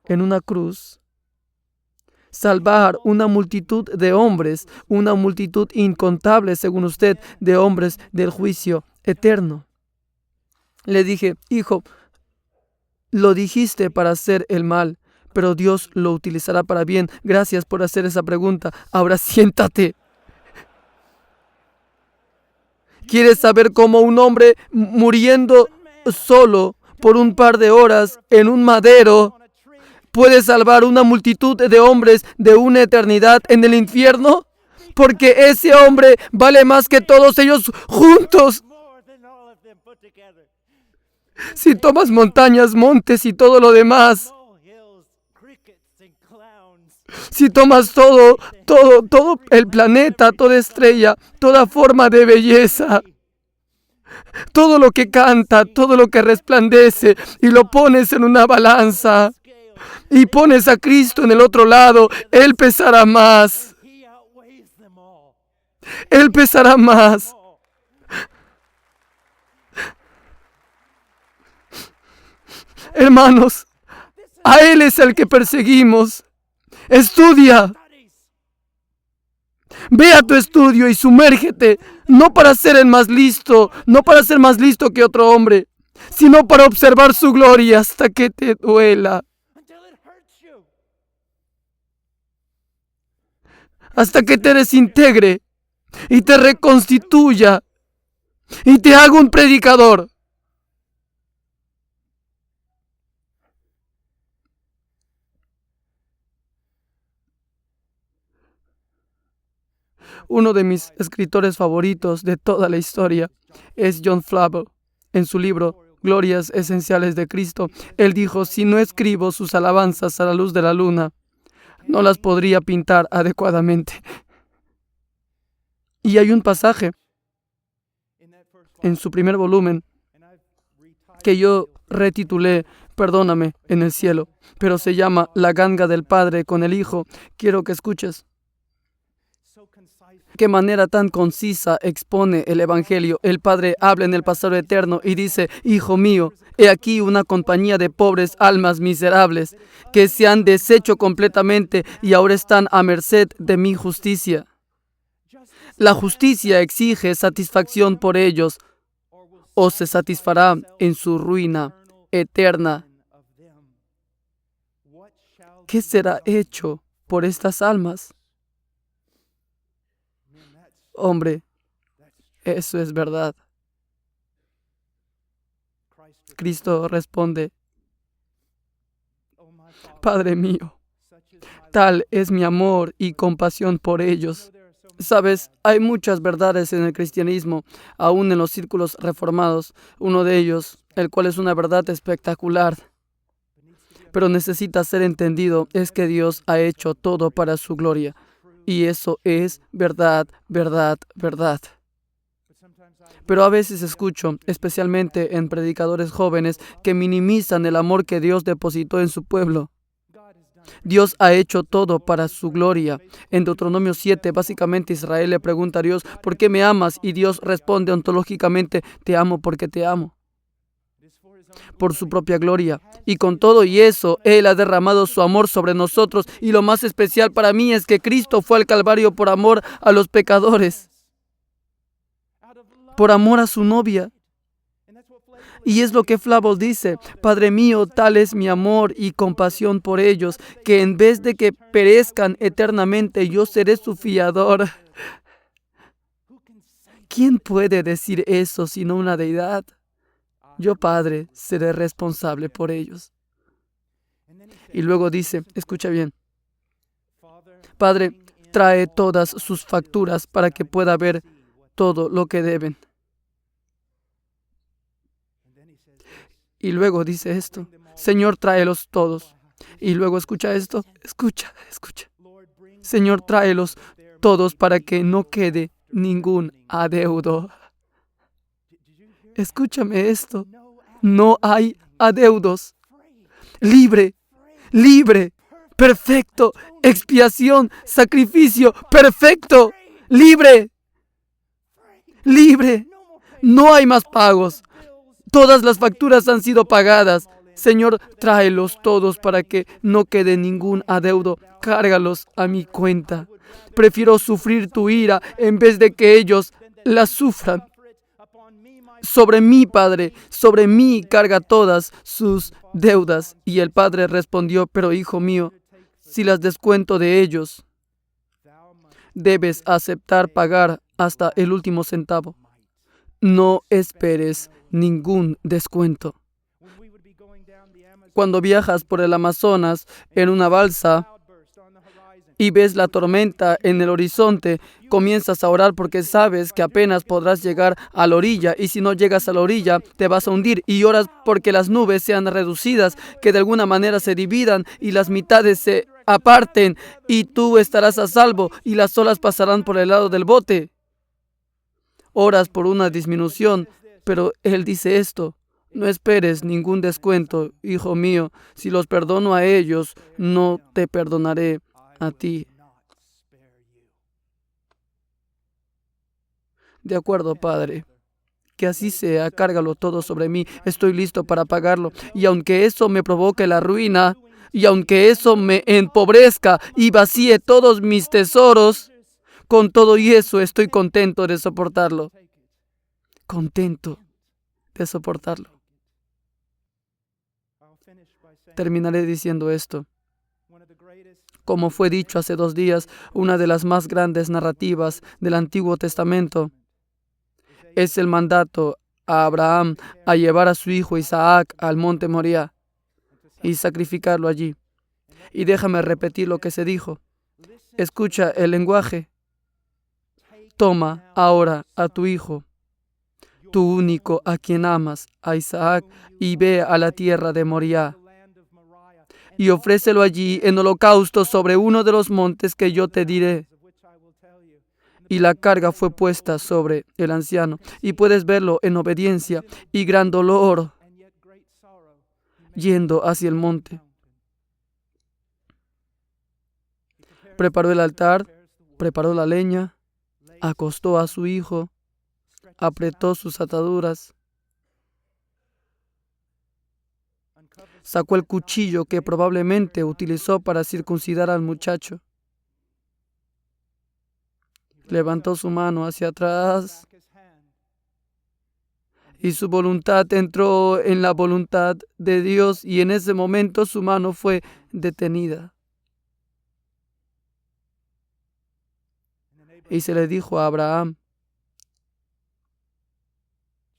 en una cruz salvar una multitud de hombres, una multitud incontable, según usted, de hombres del juicio eterno? Le dije, hijo, lo dijiste para hacer el mal, pero Dios lo utilizará para bien. Gracias por hacer esa pregunta. Ahora siéntate. ¿Quieres saber cómo un hombre muriendo solo por un par de horas en un madero puede salvar una multitud de hombres de una eternidad en el infierno? Porque ese hombre vale más que todos ellos juntos. Si tomas montañas, montes y todo lo demás, si tomas todo el planeta, toda estrella, toda forma de belleza, todo lo que canta, todo lo que resplandece, y lo pones en una balanza, y pones a Cristo en el otro lado, Él pesará más. Él pesará más. Hermanos, a Él es el que perseguimos. Estudia. Ve a tu estudio y sumérgete, no para ser el más listo, no para ser más listo que otro hombre, sino para observar su gloria hasta que te duela. Hasta que te desintegre y te reconstituya y te haga un predicador. Uno de mis escritores favoritos de toda la historia es John Flavel. En su libro Glorias Esenciales de Cristo, él dijo, si no escribo sus alabanzas a la luz de la luna, no las podría pintar adecuadamente. Y hay un pasaje en su primer volumen que yo retitulé Perdóname en el cielo, pero se llama La ganga del Padre con el Hijo. Quiero que escuches. Qué manera tan concisa expone el Evangelio. El Padre habla en el pasado eterno y dice, Hijo mío, he aquí una compañía de pobres almas miserables que se han deshecho completamente y ahora están a merced de mi justicia. La justicia exige satisfacción por ellos o se satisfará en su ruina eterna. ¿Qué será hecho por estas almas? Hombre, eso es verdad. Cristo responde, Padre mío, tal es mi amor y compasión por ellos. Sabes, hay muchas verdades en el cristianismo, aún en los círculos reformados. Uno de ellos el cual es una verdad espectacular, pero necesita ser entendido, es que Dios ha hecho todo para su gloria. Y eso es verdad, verdad, verdad. Pero a veces escucho, especialmente en predicadores jóvenes, que minimizan el amor que Dios depositó en su pueblo. Dios ha hecho todo para su gloria. En Deuteronomio 7, básicamente Israel le pregunta a Dios, ¿por qué me amas? Y Dios responde ontológicamente, te amo porque te amo, por su propia gloria. Y con todo y eso, Él ha derramado su amor sobre nosotros. Y lo más especial para mí es que Cristo fue al Calvario por amor a los pecadores, por amor a su novia. Y es lo que Flavel dice, Padre mío, tal es mi amor y compasión por ellos, que en vez de que perezcan eternamente, yo seré su fiador. ¿Quién puede decir eso sino una deidad? Yo, Padre, seré responsable por ellos. Y luego dice, escucha bien, Padre, trae todas sus facturas para que pueda ver todo lo que deben. Y luego dice esto, Señor, tráelos todos. Y luego escucha esto, escucha. Señor, tráelos todos para que no quede ningún adeudo. Escúchame esto, no hay adeudos. Libre, perfecto, expiación, sacrificio, perfecto, libre. No hay más pagos. Todas las facturas han sido pagadas. Señor, tráelos todos para que no quede ningún adeudo. Cárgalos a mi cuenta. Prefiero sufrir tu ira en vez de que ellos la sufran. Sobre mí, Padre, sobre mí carga todas sus deudas. Y el Padre respondió, pero hijo mío, si las descuento de ellos, debes aceptar pagar hasta el último centavo. No esperes ningún descuento. Cuando viajas por el Amazonas en una balsa y ves la tormenta en el horizonte, comienzas a orar porque sabes que apenas podrás llegar a la orilla, y si no llegas a la orilla te vas a hundir, y oras porque las nubes sean reducidas, que de alguna manera se dividan y las mitades se aparten y tú estarás a salvo y las olas pasarán por el lado del bote. Oras por una disminución, pero Él dice esto: no esperes ningún descuento, hijo mío. Si los perdono a ellos, no te perdonaré a ti. De acuerdo, Padre. Que así sea, cárgalo todo sobre mí. Estoy listo para pagarlo. Y aunque eso me provoque la ruina, y aunque eso me empobrezca y vacíe todos mis tesoros, con todo y eso estoy contento de soportarlo. Contento de soportarlo. Terminaré diciendo esto. Como fue dicho hace 2 días, una de las más grandes narrativas del Antiguo Testamento es el mandato a Abraham a llevar a su hijo Isaac al monte Moriah y sacrificarlo allí. Y déjame repetir lo que se dijo. Escucha el lenguaje. Toma ahora a tu hijo, tu único a quien amas, a Isaac, y ve a la tierra de Moriah y ofrécelo allí en holocausto sobre uno de los montes que yo te diré. Y la carga fue puesta sobre el anciano, y puedes verlo en obediencia y gran dolor yendo hacia el monte. Preparó el altar, preparó la leña, acostó a su hijo, apretó sus ataduras, sacó el cuchillo que probablemente utilizó para circuncidar al muchacho. Levantó su mano hacia atrás y su voluntad entró en la voluntad de Dios, y en ese momento su mano fue detenida. Y se le dijo a Abraham: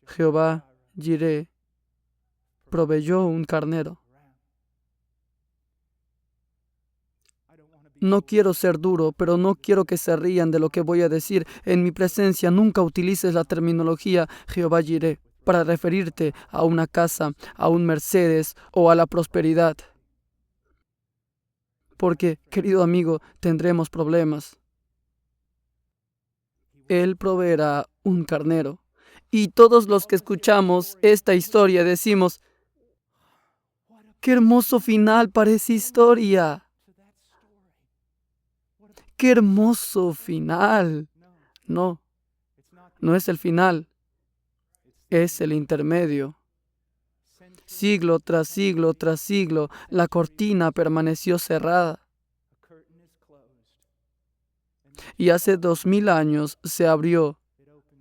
Jehová Jireh proveyó un carnero. No quiero ser duro, pero no quiero que se rían de lo que voy a decir. En mi presencia nunca utilices la terminología Jehová Jireh. para referirte a una casa, a un Mercedes o a la prosperidad. Porque, querido amigo, tendremos problemas. Él proveerá un carnero. Y todos los que escuchamos esta historia decimos, ¡qué hermoso final para esa historia! ¡Qué hermoso final! No, no es el final, es el intermedio. Siglo tras siglo tras siglo, la cortina permaneció cerrada. Y hace 2000 años se abrió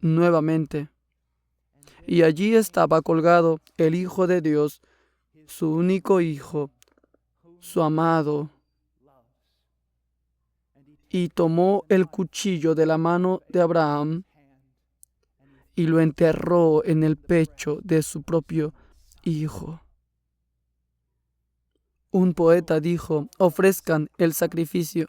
nuevamente. Y allí estaba colgado el Hijo de Dios, su único Hijo, su amado. Y tomó el cuchillo de la mano de Abraham y lo enterró en el pecho de su propio Hijo. Un poeta dijo, ofrezcan el sacrificio.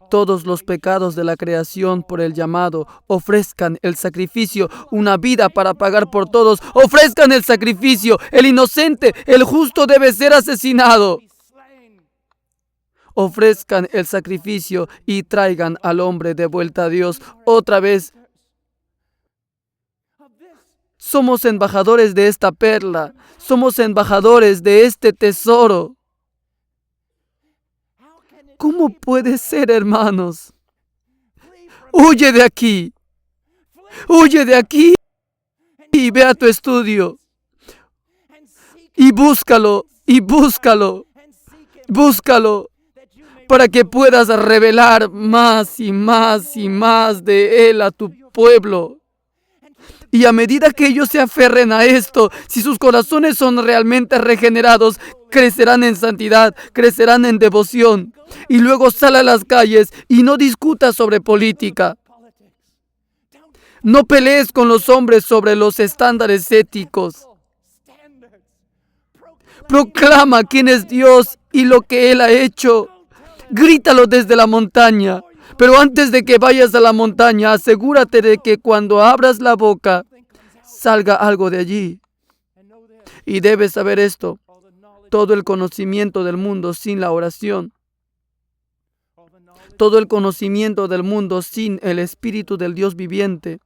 Todos los pecados de la creación por el llamado, ofrezcan el sacrificio, una vida para pagar por todos, ofrezcan el sacrificio, el inocente, el justo debe ser asesinado. Ofrezcan el sacrificio y traigan al hombre de vuelta a Dios otra vez. Somos embajadores de esta perla, somos embajadores de este tesoro. ¿Cómo puede ser, hermanos? Huye de aquí y ve a tu estudio y búscalo para que puedas revelar más y más y más de Él a tu pueblo. Y a medida que ellos se aferren a esto, si sus corazones son realmente regenerados, crecerán en santidad, crecerán en devoción. Y luego sal a las calles y no discutas sobre política. No pelees con los hombres sobre los estándares éticos. Proclama quién es Dios y lo que Él ha hecho. Grítalo desde la montaña. Pero antes de que vayas a la montaña, asegúrate de que cuando abras la boca, salga algo de allí. Y debes saber esto. Todo el conocimiento del mundo sin la oración, todo el conocimiento del mundo sin el Espíritu del Dios viviente,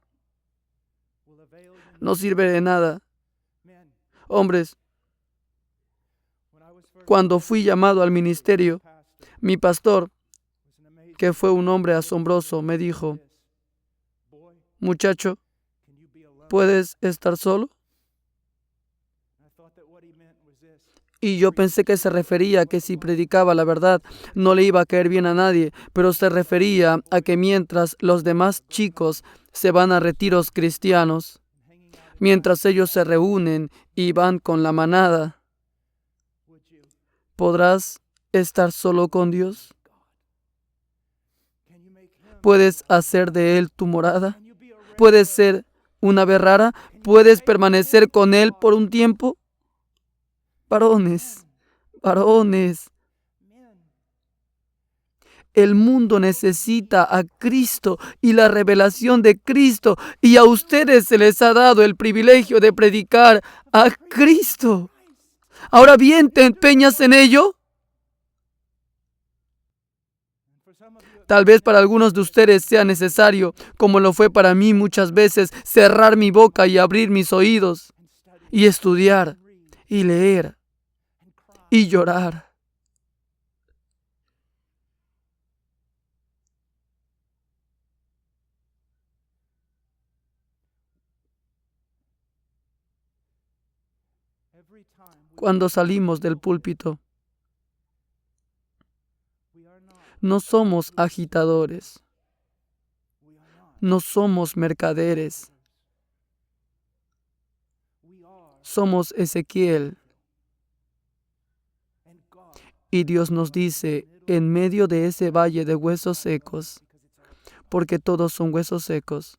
no sirve de nada. Hombres, cuando fui llamado al ministerio, mi pastor, que fue un hombre asombroso, me dijo, muchacho, ¿puedes estar solo? Y yo pensé que se refería a que si predicaba la verdad no le iba a caer bien a nadie, pero se refería a que mientras los demás chicos se van a retiros cristianos, mientras ellos se reúnen y van con la manada, ¿podrás estar solo con Dios? ¿Puedes hacer de Él tu morada? ¿Puedes ser una ave rara? ¿Puedes permanecer con Él por un tiempo? Varones, el mundo necesita a Cristo y la revelación de Cristo, y a ustedes se les ha dado el privilegio de predicar a Cristo. Ahora bien, ¿te empeñas en ello? Tal vez para algunos de ustedes sea necesario, como lo fue para mí muchas veces, cerrar mi boca y abrir mis oídos, y estudiar, y leer, y llorar. Cuando salimos del púlpito, no somos agitadores, no somos mercaderes, somos Ezequiel. Y Dios nos dice, en medio de ese valle de huesos secos, porque todos son huesos secos,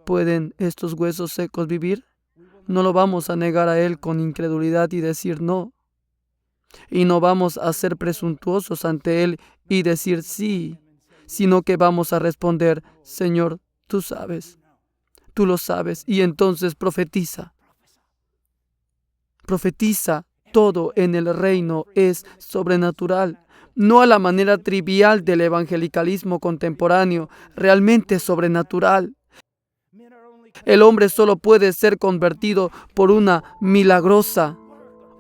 ¿pueden estos huesos secos vivir? No lo vamos a negar a Él con incredulidad y decir no. Y no vamos a ser presuntuosos ante Él y decir sí, sino que vamos a responder, Señor, tú sabes. Tú lo sabes. Y entonces profetiza. Profetiza. Todo en el reino es sobrenatural. No a la manera trivial del evangelicalismo contemporáneo. Realmente sobrenatural. El hombre solo puede ser convertido por una milagrosa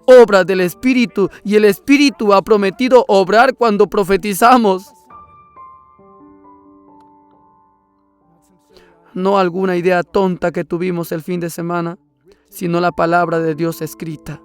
obra del Espíritu, y el Espíritu ha prometido obrar cuando profetizamos. No alguna idea tonta que tuvimos el fin de semana, sino la palabra de Dios escrita.